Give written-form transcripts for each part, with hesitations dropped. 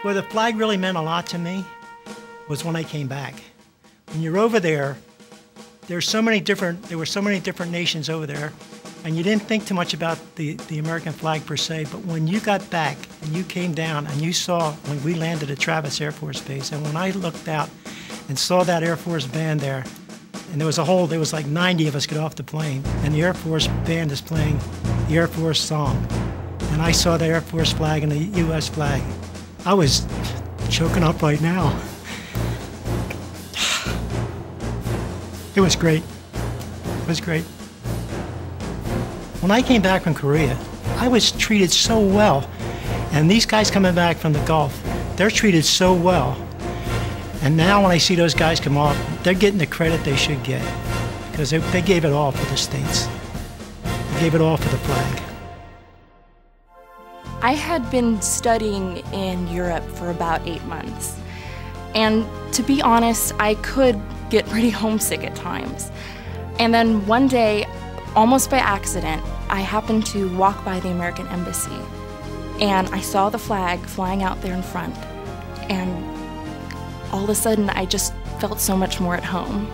Where the flag really meant a lot to me was when I came back. When you're over there, there were so many different nations over there, and you didn't think too much about the American flag per se, but when you got back and you came down and you saw when we landed at Travis Air Force Base, and when I looked out and saw that Air Force band there, and there was like 90 of us get off the plane, and the Air Force band is playing the Air Force song, and I saw the Air Force flag and the U.S. flag. I was choking up right now. It was great. It was great. When I came back from Korea, I was treated so well. And these guys coming back from the Gulf, they're treated so well. And now when I see those guys come off, they're getting the credit they should get, because they gave it all for the States. They gave it all for the flag. I had been studying in Europe for about 8 months. And to be honest, I could get pretty homesick at times. And then one day, almost by accident, I happened to walk by the American Embassy, and I saw the flag flying out there in front, and all of a sudden I just felt so much more at home.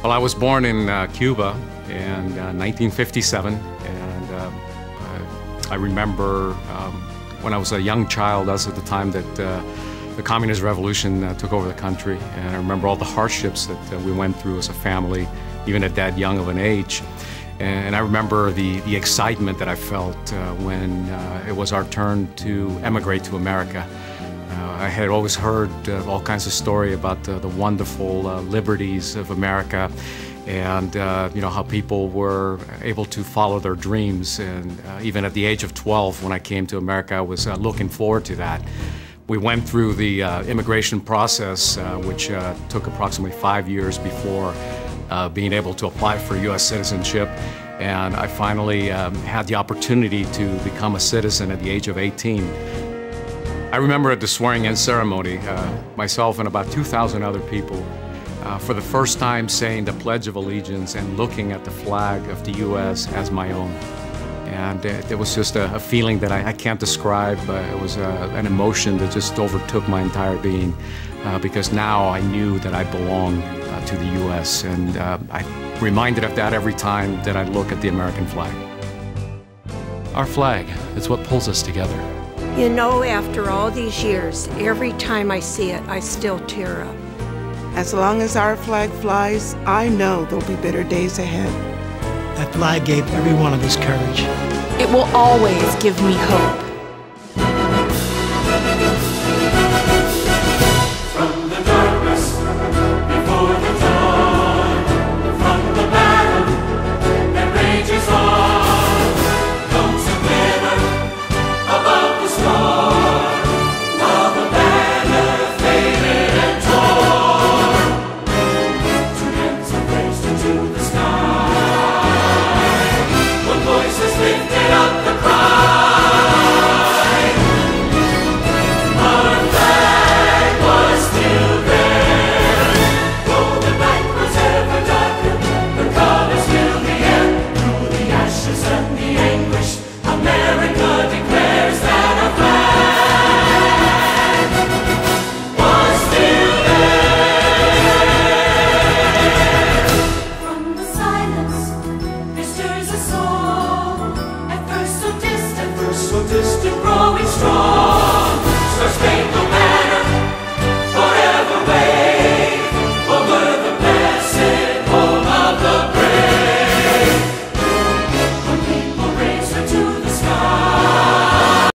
Well, I was born in Cuba in 1957, and I remember when I was a young child, that was at the time that the Communist Revolution took over the country, and I remember all the hardships that we went through as a family, even at that young of an age. And I remember the excitement that I felt when it was our turn to emigrate to America. I had always heard all kinds of stories about the wonderful liberties of America, and you know, how people were able to follow their dreams. And even at the age of 12, when I came to America, I was looking forward to that. We went through the immigration process, which took approximately 5 years before being able to apply for U.S. citizenship. And I finally had the opportunity to become a citizen at the age of 18. I remember at the swearing-in ceremony, myself and about 2,000 other people, for the first time saying the Pledge of Allegiance and looking at the flag of the U.S. as my own. And it was just a feeling that I can't describe. It was an emotion that just overtook my entire being, because now I knew that I belonged to the U.S. And I'm reminded of that every time that I look at the American flag. Our flag is what pulls us together. You know, after all these years, every time I see it, I still tear up. As long as our flag flies, I know there'll be better days ahead. That flag gave every one of us courage. It will always give me hope.